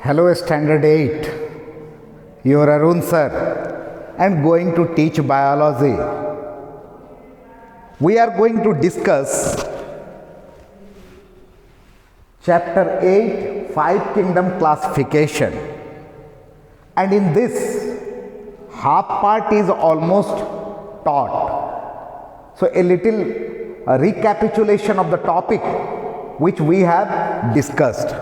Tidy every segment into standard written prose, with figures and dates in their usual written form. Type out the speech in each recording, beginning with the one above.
Hello, Standard 8. You are Arun sir. I am going to teach biology. We are going to discuss Chapter 8, 5 Kingdom Classification. And in this, half part is almost taught. So a little recapitulation of the topic which we have discussed.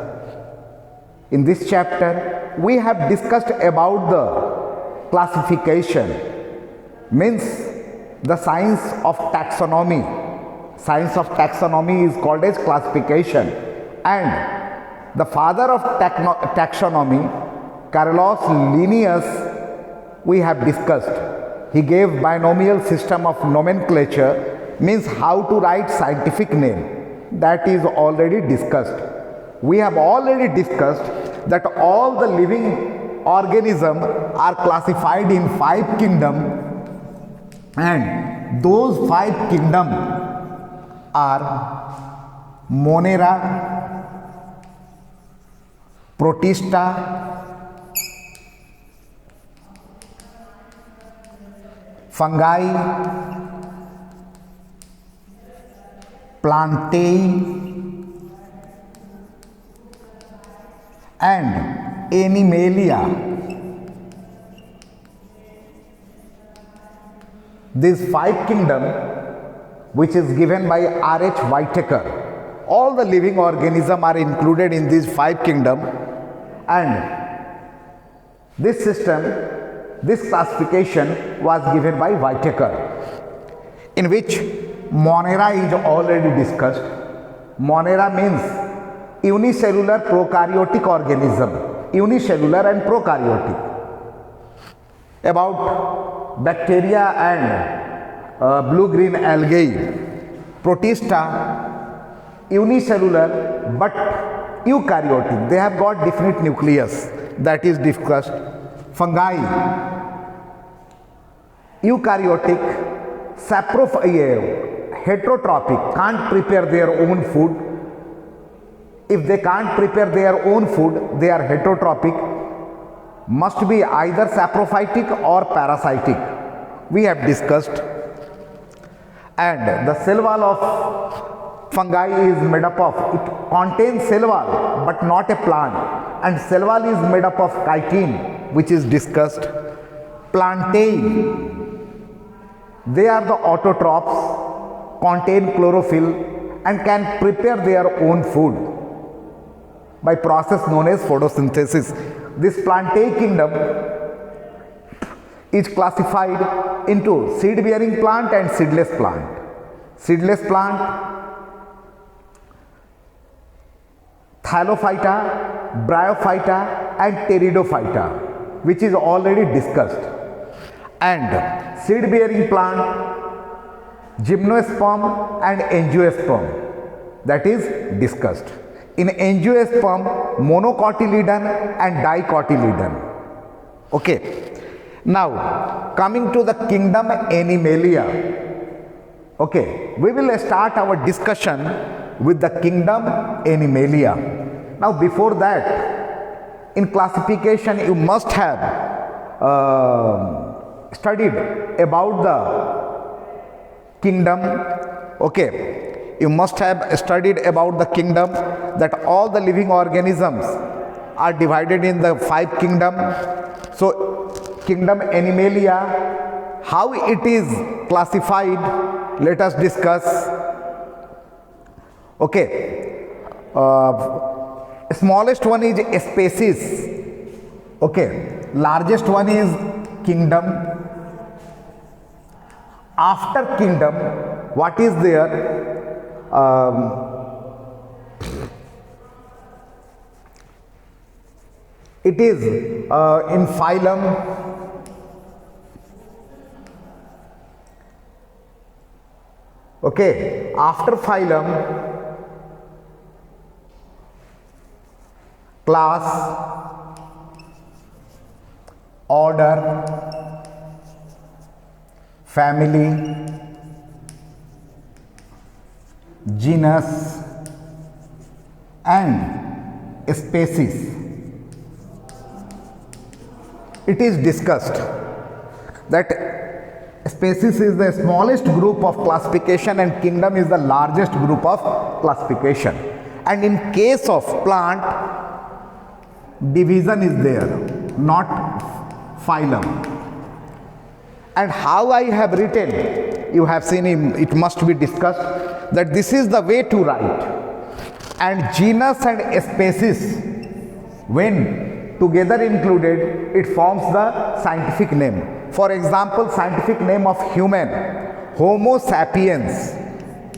In this chapter, we have discussed about the classification, means the science of taxonomy. Science of taxonomy is called as classification. And the father of taxonomy, Carolus Linnaeus, we have discussed. He gave binomial system of nomenclature, means how to write scientific name. That is already discussed. We have already discussed that all the living organisms are classified in 5 kingdoms, and those 5 kingdoms are Monera, Protista, fungi, plantae, and Animalia. These 5 kingdoms, which is given by R.H. Whitaker, all the living organisms are included in these 5 kingdoms, and this system, this classification was given by Whitaker, in which Monera is already discussed. Monera means unicellular prokaryotic organism, unicellular and prokaryotic. About bacteria and blue-green algae. Protista, unicellular but eukaryotic. They have got definite nucleus, that is discussed. Fungi, eukaryotic, heterotrophic, can't prepare their own food. If they can't prepare their own food, they are heterotrophic, must be either saprophytic or parasitic. We have discussed. And the cell wall of fungi is made up of, it contains cell wall but not a plant, and cell wall is made up of chitin, which is discussed. Plantae, they are the autotrophs, contain chlorophyll and can prepare their own food by process known as photosynthesis. This plantae kingdom is classified into seed-bearing plant and seedless plant. Seedless plant, Thallophyta, Bryophyta and Pteridophyta, which is already discussed. And seed-bearing plant, Gymnosperm and Angiosperm, that is discussed. In angiosperm, monocotyledon and dicotyledon. Okay. Now, coming to the kingdom Animalia. Okay. We will start our discussion with the kingdom Animalia. Now, before that, in classification, you must have studied about the kingdom. Okay. You must have studied about the kingdom, that all the living organisms are divided in the 5 kingdoms. So, kingdom Animalia, how it is classified, let us discuss. Okay. Smallest one is species. Okay. Largest one is kingdom. After kingdom, what is there? It is in phylum. Okay, after phylum, class, order, family, genus and species. it is discussed that species is the smallest group of classification and kingdom is the largest group of classification. And in case of plant, division is there, not phylum. And how I have written, you have seen it must be discussed, that this is the way to write. And genus and species, when together included, it forms the scientific name. For example, scientific name of human, Homo sapiens.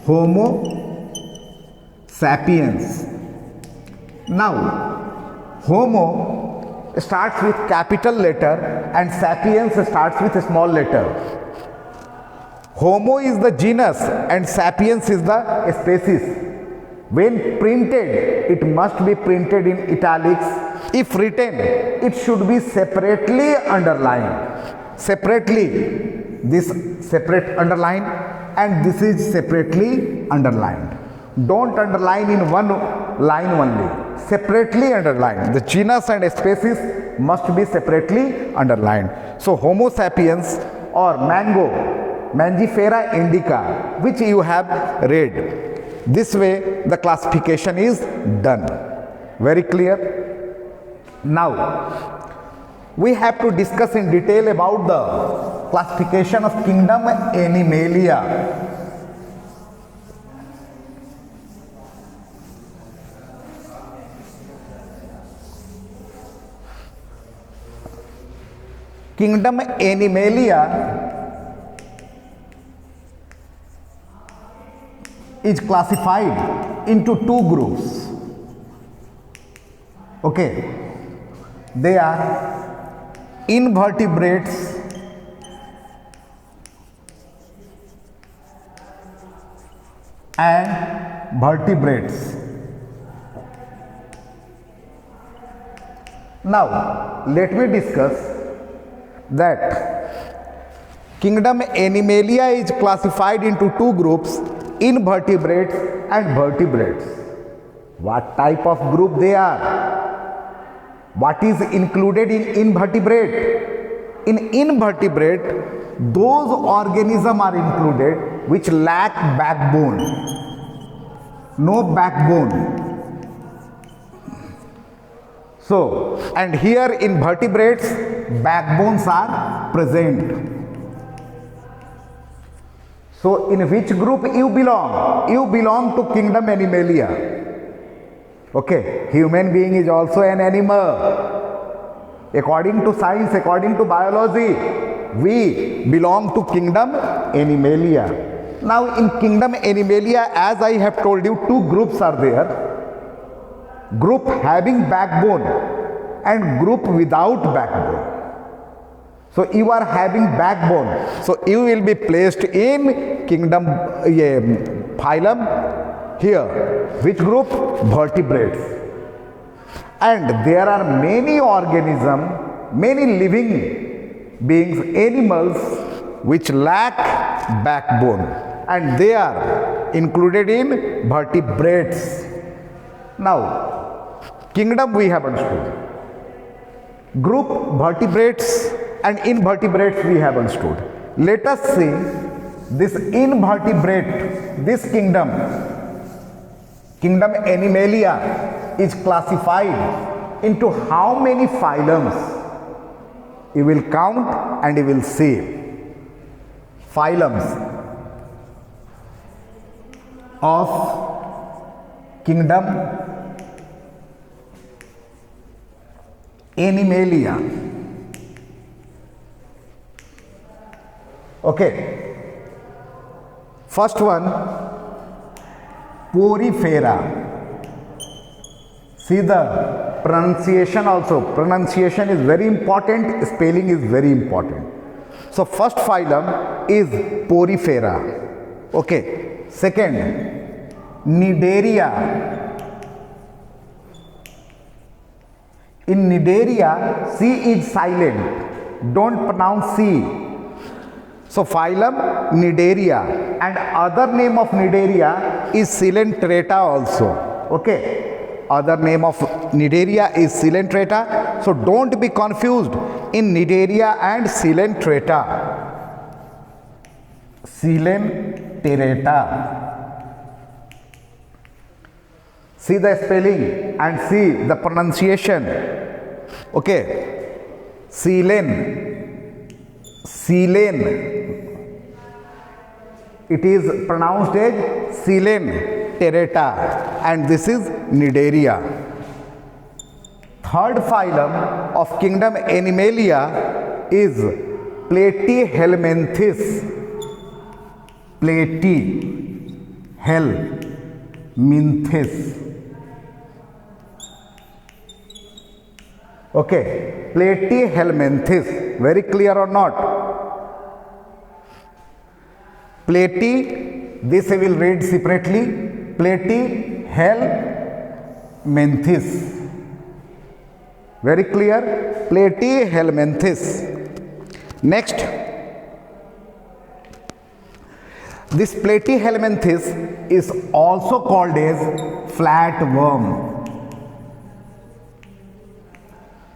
Homo sapiens. Now, Homo starts with capital letter and sapiens starts with a small letter. Homo is the genus and sapiens is the species. When printed, it must be printed in italics. If written, it should be separately underlined. Separately, this separate underline and this is separately underlined. Don't underline in one line only. Separately underlined. The genus and species must be separately underlined. So Homo sapiens or mango, Mangifera indica, which you have read. This way the classification is done. Very clear? Now, we have to discuss in detail about the classification of kingdom Animalia. Kingdom Animalia is classified into two groups. Okay, they are invertebrates and vertebrates. Now, let me discuss that kingdom Animalia is classified into two groups, invertebrates and vertebrates. What type of group they are? What is included in invertebrate? In invertebrate, those organisms are included which lack backbone. No backbone. So, and here in vertebrates, backbones are present. So, in which group you belong? You belong to kingdom Animalia. Okay, human being is also an animal. According to science, according to biology, we belong to kingdom Animalia. Now, in kingdom Animalia, as I have told you, two groups are there. Group having backbone and group without backbone. So you are having backbone, so you will be placed in kingdom phylum here. Which group? Vertebrates. And there are many organisms, many living beings, animals which lack backbone, and they are included in vertebrates. Now, kingdom we have understood. Group vertebrates and invertebrates we have understood. Let us see this invertebrate, this kingdom Animalia is classified into how many phylums? You will count and you will see. Phylums of kingdom Animalia. Okay. First one, Porifera. See the pronunciation also. Pronunciation is very important. Spelling is very important. So first phylum is Porifera. Okay. Second, Cnidaria. In Cnidaria, C is silent. Don't pronounce C. So phylum Cnidaria, and other name of Cnidaria is Coelenterata also. Okay. Other name of Cnidaria is Coelenterata. So don't be confused in Cnidaria and Coelenterata. Coelenterata. See the spelling and see the pronunciation. Okay. Coelen. It is pronounced as Coelenterata, and this is Cnidaria. Third phylum of kingdom Animalia is Platyhelminthes. Platyhelminthes. Okay, Platyhelminthes. Very clear or not? Platy, this I will read separately. Platyhelminthes. Very clear? Platyhelminthes. Next, this Platyhelminthes is also called as flatworm.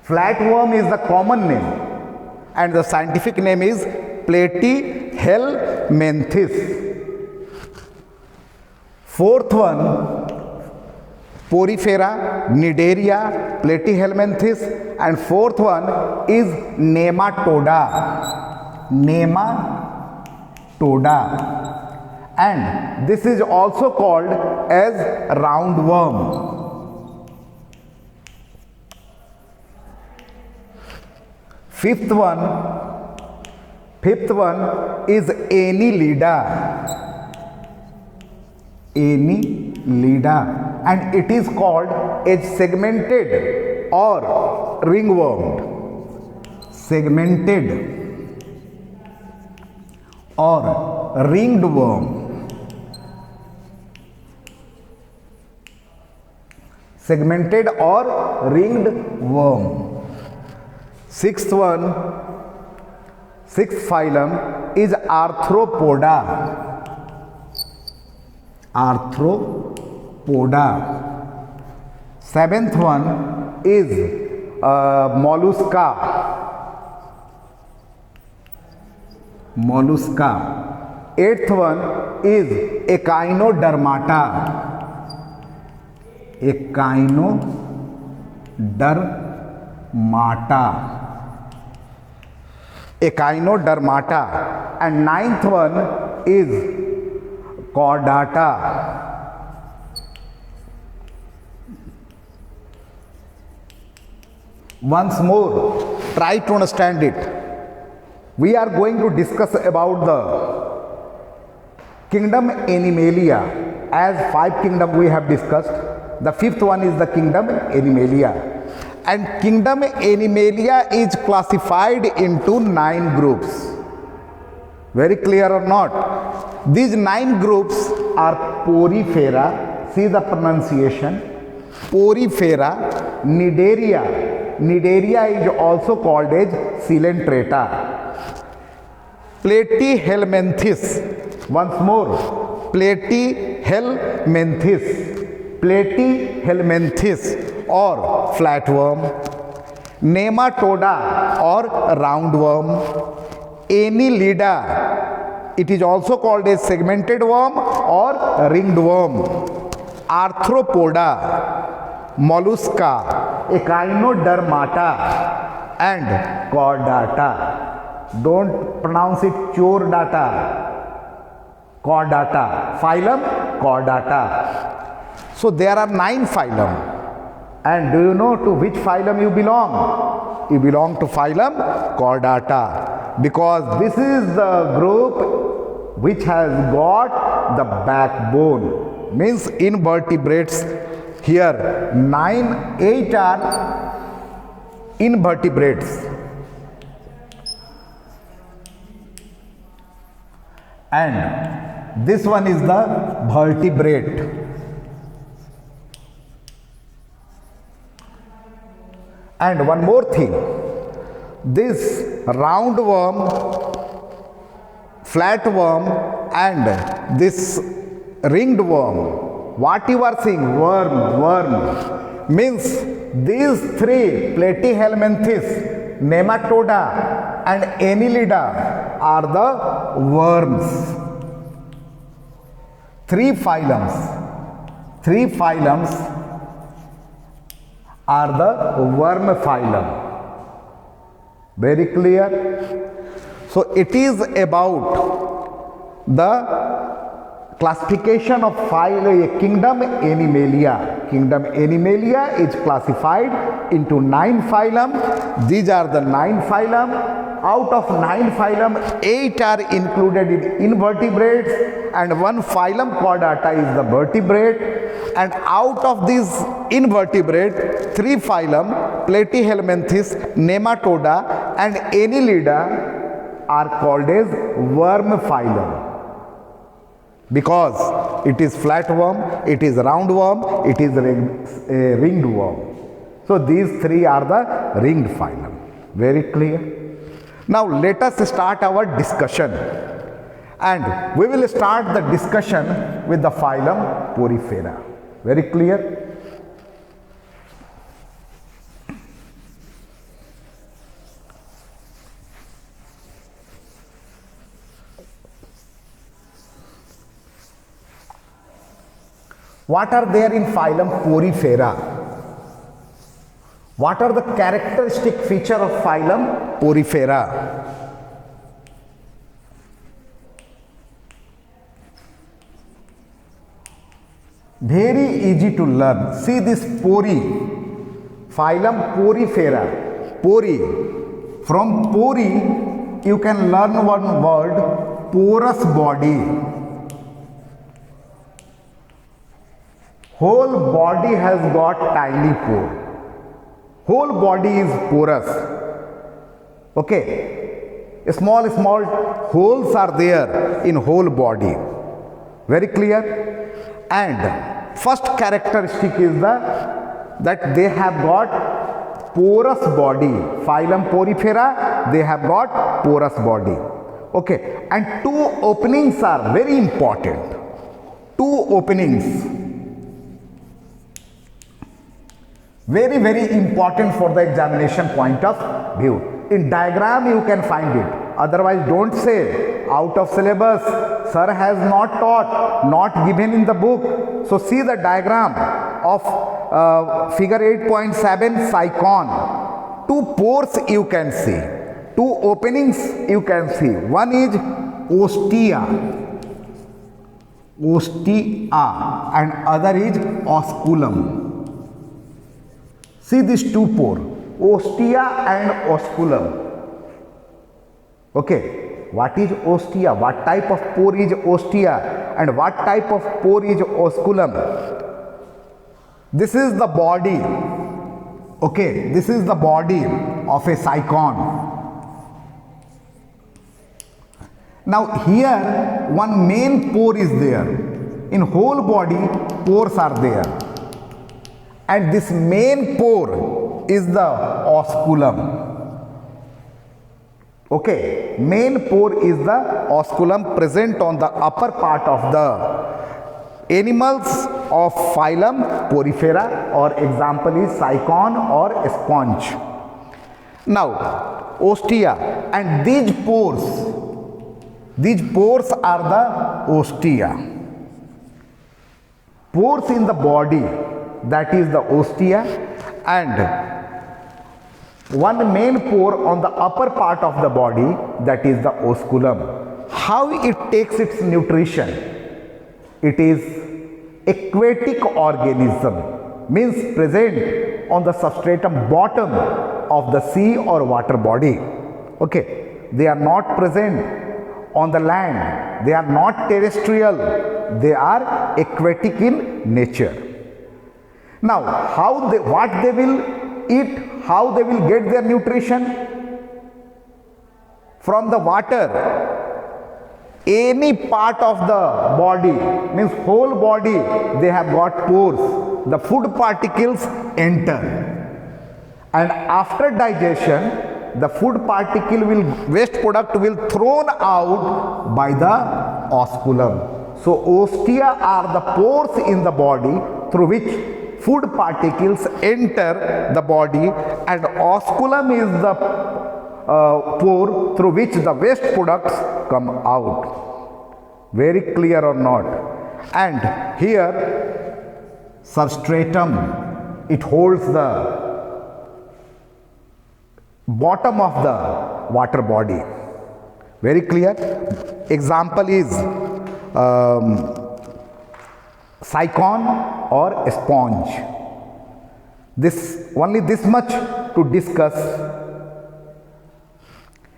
Flatworm is the common name and the scientific name is Platyhelminthes. Fourth one, Porifera, Cnidaria, Platyhelminthes, and fourth one is Nematoda. Nematoda. And this is also called as roundworm. Fifth one is Annelida. Annelida, and it is called as segmented or ringworm. Segmented or ringed worm. Segmented or ringed worm. Sixth phylum is Arthropoda. Arthropoda. Seventh one is Mollusca. Eighth one is Echinodermata. Echinodermata. And ninth one is Chordata. Once more, try to understand it. We are going to discuss about the kingdom Animalia. As 5 kingdom we have discussed, the 5th one is the kingdom Animalia. And kingdom Animalia is classified into 9 groups. Very clear or not? These 9 groups are Porifera, see the pronunciation, Porifera, Cnidaria. Cnidaria is also called as Coelenterata. Platyhelminthes, once more, Platyhelminthes or flatworm, Nematoda or roundworm, Annelida, it is also called a segmented worm or ringed worm, Arthropoda, Mollusca, Echinodermata and Chordata. Don't pronounce it Chordata. Chordata. Phylum Chordata. So there are 9 phylum. And do you know to which phylum you belong? You belong to phylum Chordata. Because this is the group which has got the backbone. Means invertebrates. Here 8 are invertebrates. And this one is the vertebrate. And one more thing, this roundworm, flatworm and this ringed worm, What you are seeing? Worm. Means these three, Platyhelminthes, Nematoda and Annelida, are the worms. Three phylums are the worm phylum. Very clear? So it is about the classification of kingdom Animalia. Kingdom Animalia is classified into 9 phylum. These are the 9 phylum. Out of 9 phylum, 8 are included in invertebrates and 1 phylum Chordata is the vertebrate. And out of these invertebrate, 3 phylum, Platyhelminthes, Nematoda and Annelida, are called as worm phylum. Because it is flatworm, it is roundworm, it is ringed worm. So these 3 are the ringed phylum. Very clear? Now let us start our discussion. And we will start the discussion with the phylum Porifera. Very clear? What are there in phylum Porifera? What are the characteristic feature of phylum Porifera? Very easy to learn. See this pori, phylum Porifera. Pori. From pori, you can learn one word, porous body. Whole body has got tiny pore. Whole body is porous. Okay. Small holes are there in whole body. Very clear? And first characteristic is that they have got porous body. Phylum Porifera, they have got porous body. Okay. And 2 openings are very important. 2 openings. Very, very important for the examination point of view. In diagram you can find it. Otherwise don't say out of syllabus, sir has not taught, not given in the book. So see the diagram of figure 8.7 Cycon. 2 pores you can see. 2 openings you can see. One is ostia and other is osculum. See these 2 pore, ostia and osculum. Okay, what is ostia? What type of pore is ostia? And what type of pore is osculum? This is the body. Okay, this is the body of a cycon. Now here one main pore is there. In whole body, pores are there. And this main pore is the osculum. Okay, main pore is the osculum present on the upper part of the animals of phylum Porifera, or example is cycon or sponge. Now, ostia, and these pores are the ostia. Pores in the body, that is the ostia, and one main pore on the upper part of the body, that is the osculum. How it takes its nutrition? It is aquatic organism, means present on the substratum bottom of the sea or water body. Okay, they are not present on the land, they are not terrestrial, they are aquatic in nature. Now, what they will eat, how they will get their nutrition? From the water. Any part of the body, means whole body, they have got pores. The food particles enter. And after digestion, the food particle will, waste product will thrown out by the osculum. So ostia are the pores in the body through which food particles enter the body, and osculum is the pore through which the waste products come out. Very clear or not? And here substratum, it holds the bottom of the water body. Very clear? Example is cycon or sponge. This only this much to discuss.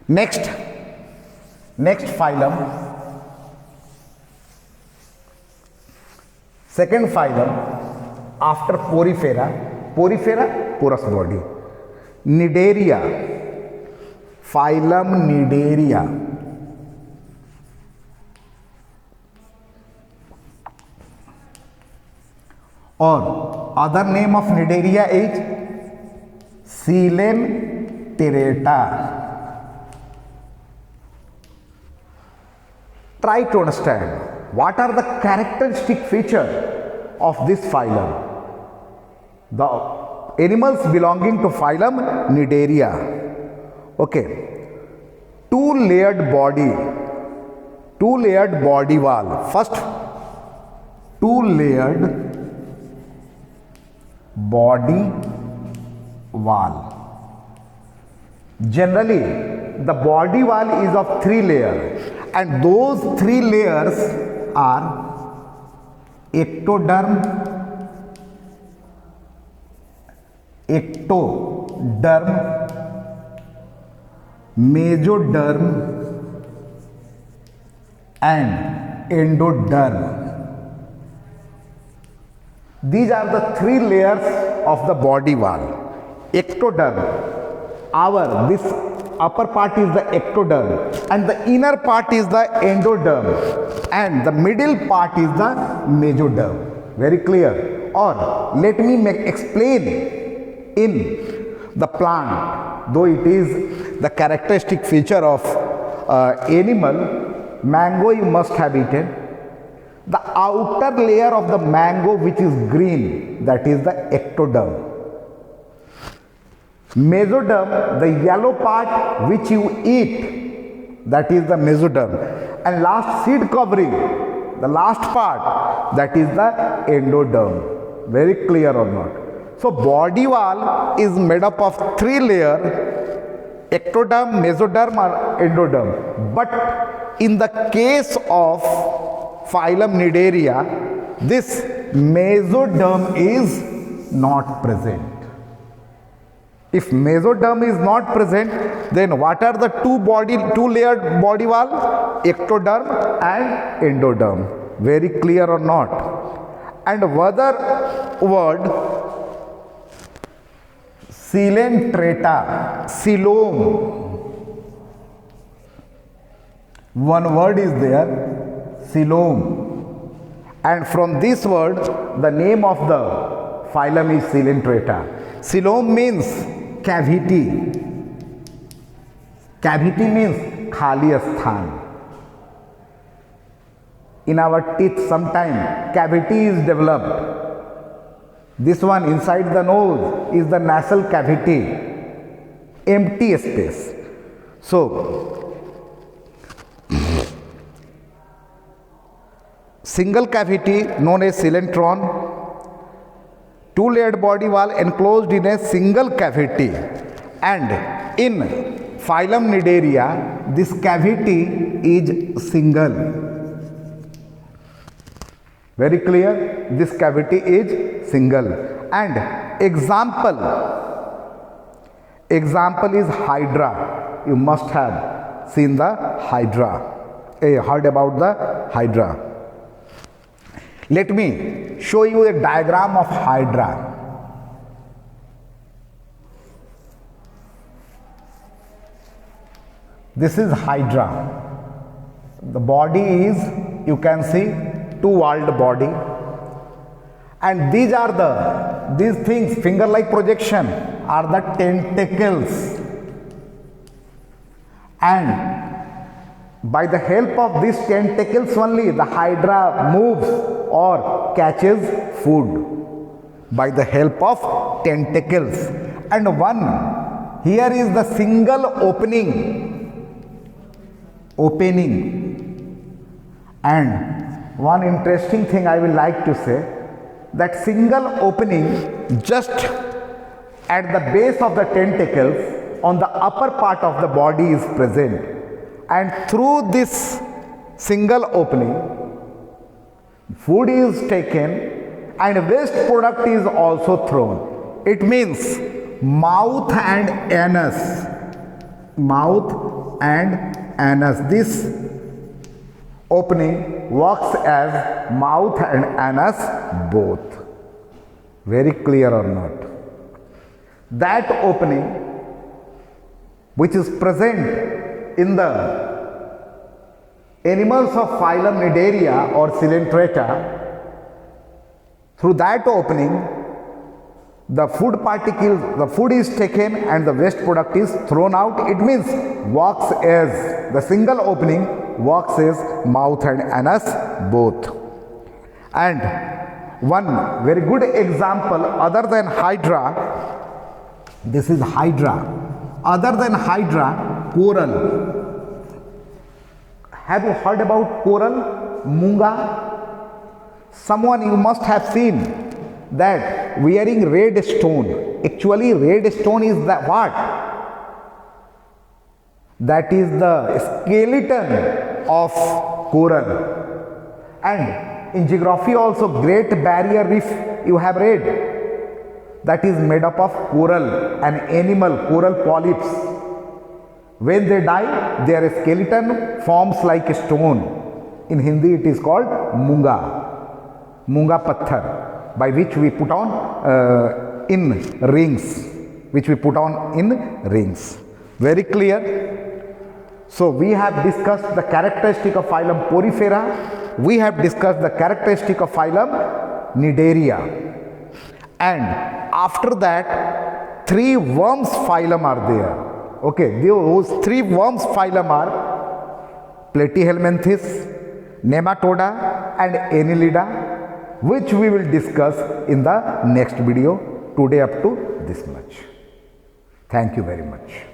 Next phylum, second phylum after porifera, porous body. Cnidaria, phylum Cnidaria. Or other name of Cnidaria is Coelenterata. Try to understand what are the characteristic features of this phylum. The animals belonging to phylum Cnidaria. Okay, two layered body wall. First, two layered body wall. Generally, the body wall is of 3 layers, and those 3 layers are ectoderm, mesoderm and endoderm. These are the 3 layers of the body wall. Ectoderm, this upper part is the ectoderm, and the inner part is the endoderm, and the middle part is the mesoderm. Very clear? Or let me explain in the plant, though it is the characteristic feature of animal. Mango you must have eaten. The outer layer of the mango, which is green, that is the ectoderm. Mesoderm, the yellow part which you eat, that is the mesoderm. And last seed covering, the last part, that is the endoderm. Very clear or not? So body wall is made up of 3 layers: ectoderm, mesoderm or endoderm. But in the case of phylum Cnidaria, this mesoderm is not present. If mesoderm is not present, then what are the two layered body wall? Ectoderm and endoderm. Very clear or not? And other word, Coelenterata, coelom. One word is there, coelom. And from this word, the name of the phylum is Coelenterata. Coelom means cavity. Cavity means khali sthan. In our teeth, sometime cavity is developed. This one inside the nose is the nasal cavity, empty space. So, single cavity known as coelentron, two-layered body wall enclosed in a single cavity, and in phylum Cnidaria, this cavity is single. Very clear? This cavity is single. And example is Hydra. You must have seen the Hydra, heard about the Hydra. Let me show you a diagram of Hydra. This is Hydra. The body is, you can see, two-walled body, and these things, finger-like projection, are the tentacles, and By the help of these tentacles only, the hydra moves or catches food. By the help of tentacles. And one, here is the single opening. And one interesting thing I will like to say, that single opening just at the base of the tentacles on the upper part of the body is present, and through this single opening food is taken and waste product is also thrown. It means mouth and anus, this opening works as mouth and anus both. Very clear or not? That opening which is present in the animals of phylum Cnidaria or Coelenterata, through that opening the food particles, the food is taken and the waste product is thrown out. It means works as, the single opening works as mouth and anus both. And one very good example other than hydra, this is hydra, other than hydra, coral. Have you heard about coral? Munga? Someone you must have seen that wearing red stone. Actually red stone is the what? That is the skeleton of coral. And in geography also, Great Barrier Reef you have read, that is made up of coral, an animal, coral polyps. When they die, their skeleton forms like a stone. In Hindi it is called munga patthar, by which we put on in rings, Very clear? So we have discussed the characteristic of phylum Porifera, we have discussed the characteristic of phylum Cnidaria, and after that 3 worms phylum are there. Okay, those 3 worms phylum are Platyhelminthes, Nematoda and Annelida, which we will discuss in the next video. Today up to this much. Thank you very much.